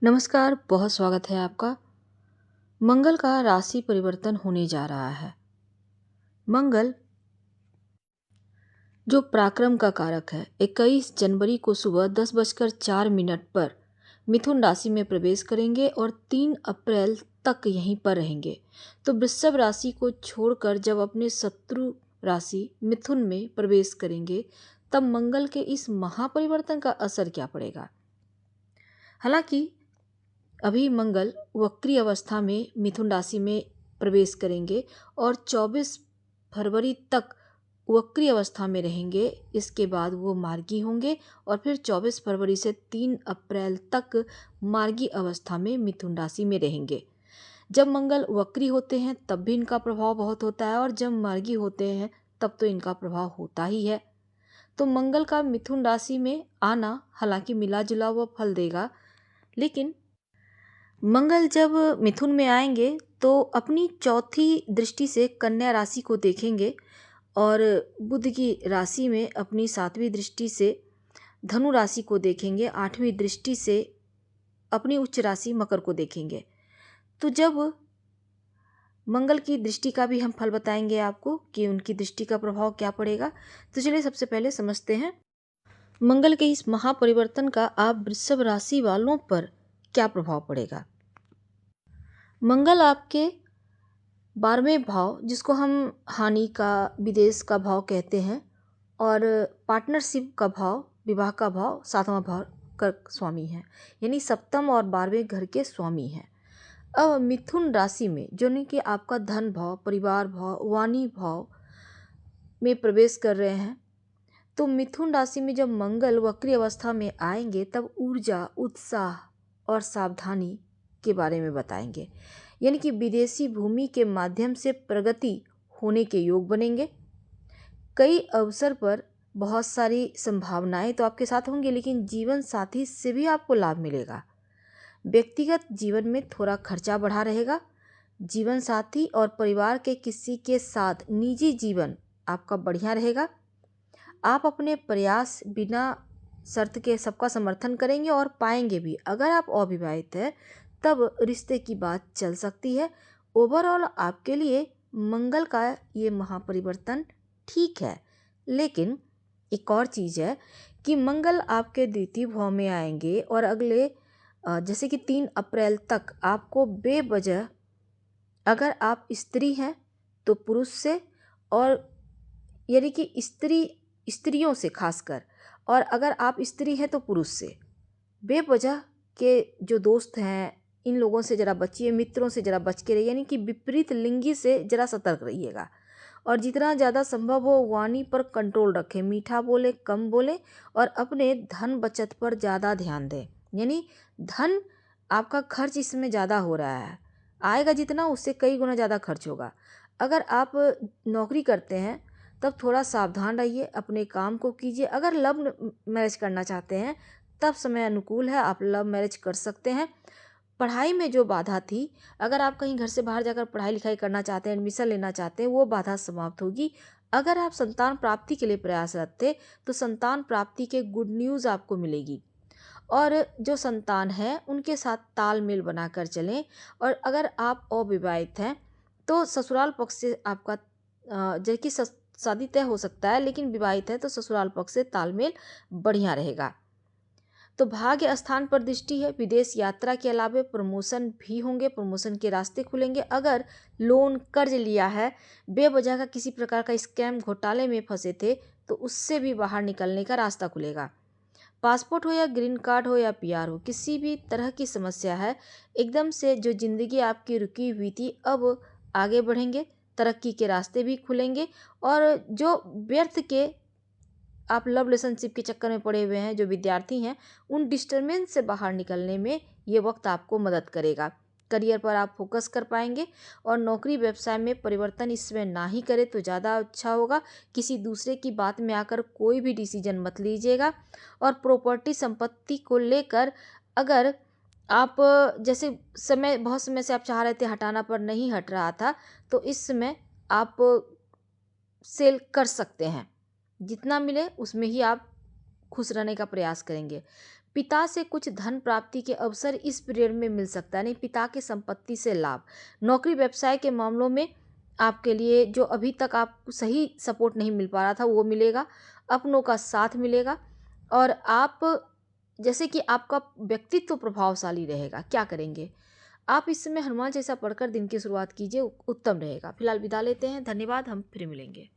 नमस्कार, बहुत स्वागत है आपका। मंगल का राशि परिवर्तन होने जा रहा है। मंगल जो पराक्रम का कारक है, 21 जनवरी को सुबह 10:04 पर मिथुन राशि में प्रवेश करेंगे और 3 अप्रैल तक यहीं पर रहेंगे। तो वृषभ राशि को छोड़कर जब अपने शत्रु राशि मिथुन में प्रवेश करेंगे, तब मंगल के इस महापरिवर्तन का असर क्या पड़ेगा। हालांकि अभी मंगल वक्री अवस्था में मिथुन राशि में प्रवेश करेंगे और 24 फरवरी तक वक्री अवस्था में रहेंगे। इसके बाद वो मार्गी होंगे और फिर 24 फरवरी से 3 अप्रैल तक मार्गी अवस्था में मिथुन राशि में रहेंगे। जब मंगल वक्री होते हैं तब भी इनका प्रभाव बहुत होता है और जब मार्गी होते हैं तब तो इनका प्रभाव होता ही है। तो मंगल का मिथुन राशि में आना हालांकि मिला जुला हुआ फल देगा, लेकिन मंगल जब मिथुन में आएंगे तो अपनी चौथी दृष्टि से कन्या राशि को देखेंगे और बुध की राशि में अपनी 7वीं दृष्टि से धनु राशि को देखेंगे, 8वीं दृष्टि से अपनी उच्च राशि मकर को देखेंगे। तो जब मंगल की दृष्टि का भी हम फल बताएंगे आपको कि उनकी दृष्टि का प्रभाव क्या पड़ेगा। तो चलिए सबसे पहले समझते हैं मंगल के इस महापरिवर्तन का आप वृषभ राशि वालों पर क्या प्रभाव पड़ेगा। मंगल आपके 12वें भाव, जिसको हम हानि का, विदेश का भाव कहते हैं, और पार्टनरशिप का भाव, विवाह का भाव, 7वां भाव का स्वामी है, यानी सप्तम और 12वें घर के स्वामी हैं। अब मिथुन राशि में जो नहीं कि आपका धन भाव, परिवार भाव, वाणी भाव में प्रवेश कर रहे हैं, तो मिथुन राशि में जब मंगल वक्री अवस्था में आएंगे तब ऊर्जा, उत्साह और सावधानी के बारे में बताएंगे, यानी कि विदेशी भूमि के माध्यम से प्रगति होने के योग बनेंगे। कई अवसर पर बहुत सारी संभावनाएं तो आपके साथ होंगी, लेकिन जीवन साथी से भी आपको लाभ मिलेगा। व्यक्तिगत जीवन में थोड़ा खर्चा बढ़ा रहेगा। जीवन साथी और परिवार के किसी के साथ निजी जीवन आपका बढ़िया रहेगा। आप अपने प्रयास बिना शर्त के सबका समर्थन करेंगे और पाएंगे भी। अगर आप अविवाहित हैं तब रिश्ते की बात चल सकती है। ओवरऑल आपके लिए मंगल का ये महापरिवर्तन ठीक है, लेकिन एक और चीज़ है कि मंगल आपके द्वितीय भाव में आएंगे और अगले जैसे कि 3 अप्रैल तक आपको बेवजह, अगर आप स्त्री हैं तो पुरुष से, और यानी कि स्त्रियों से खासकर, और अगर आप स्त्री हैं तो पुरुष से, बेवजह के जो दोस्त हैं इन लोगों से ज़रा बचिए, मित्रों से ज़रा बच के रहिए, यानी कि विपरीत लिंगी से ज़रा सतर्क रहिएगा और जितना ज़्यादा संभव हो वाणी पर कंट्रोल रखें, मीठा बोले, कम बोले और अपने धन बचत पर ज़्यादा ध्यान दें। यानी धन आपका खर्च इसमें ज़्यादा हो रहा है, आएगा जितना उससे कई गुना ज़्यादा खर्च होगा। अगर आप नौकरी करते हैं तब थोड़ा सावधान रहिए, अपने काम को कीजिए। अगर लव मैरिज करना चाहते हैं तब समय अनुकूल है, आप लव मैरिज कर सकते हैं। पढ़ाई में जो बाधा थी, अगर आप कहीं घर से बाहर जाकर पढ़ाई लिखाई करना चाहते हैं, एडमिशन लेना चाहते हैं, वो बाधा समाप्त होगी। अगर आप संतान प्राप्ति के लिए प्रयासरत थे तो संतान प्राप्ति के गुड न्यूज़ आपको मिलेगी और जो संतान है उनके साथ तालमेल बनाकर चलें। और अगर आप अविवाहित हैं तो ससुराल पक्ष से आपका जबकि शादी तय हो सकता है, लेकिन विवाहित है तो ससुराल पक्ष से तालमेल बढ़िया रहेगा। तो भाग्य स्थान पर दृष्टि है। विदेश यात्रा के अलावा प्रमोशन भी होंगे, प्रमोशन के रास्ते खुलेंगे। अगर लोन कर्ज लिया है, बेवजह का किसी प्रकार का स्कैम घोटाले में फंसे थे तो उससे भी बाहर निकलने का रास्ता खुलेगा। पासपोर्ट हो या ग्रीन कार्ड हो या पीआर हो, किसी भी तरह की समस्या है, एकदम से जो ज़िंदगी आपकी रुकी हुई थी अब आगे बढ़ेंगे, तरक्की के रास्ते भी खुलेंगे। और जो व्यर्थ के आप लव रिलेशनशिप के चक्कर में पड़े हुए हैं, जो विद्यार्थी हैं, उन डिस्टर्बेंस से बाहर निकलने में ये वक्त आपको मदद करेगा। करियर पर आप फोकस कर पाएंगे और नौकरी व्यवसाय में परिवर्तन इसमें ना ही करें तो ज़्यादा अच्छा होगा। किसी दूसरे की बात में आकर कोई भी डिसीजन मत लीजिएगा। और प्रॉपर्टी संपत्ति को लेकर अगर आप जैसे समय बहुत समय से आप चाह रहे थे हटाना पर नहीं हट रहा था, तो इस समय आप सेल कर सकते हैं। जितना मिले उसमें ही आप खुश रहने का प्रयास करेंगे। पिता से कुछ धन प्राप्ति के अवसर इस पीरियड में मिल सकता है, नहीं पिता की संपत्ति से लाभ। नौकरी व्यवसाय के मामलों में आपके लिए जो अभी तक आपको सही सपोर्ट नहीं मिल पा रहा था वो मिलेगा, अपनों का साथ मिलेगा और आप जैसे कि आपका व्यक्तित्व प्रभावशाली रहेगा। क्या करेंगे आप इस समय हनुमान चालीसा पढ़कर दिन की शुरुआत कीजिए, उत्तम रहेगा। फिलहाल विदा लेते हैं, धन्यवाद, हम फिर मिलेंगे।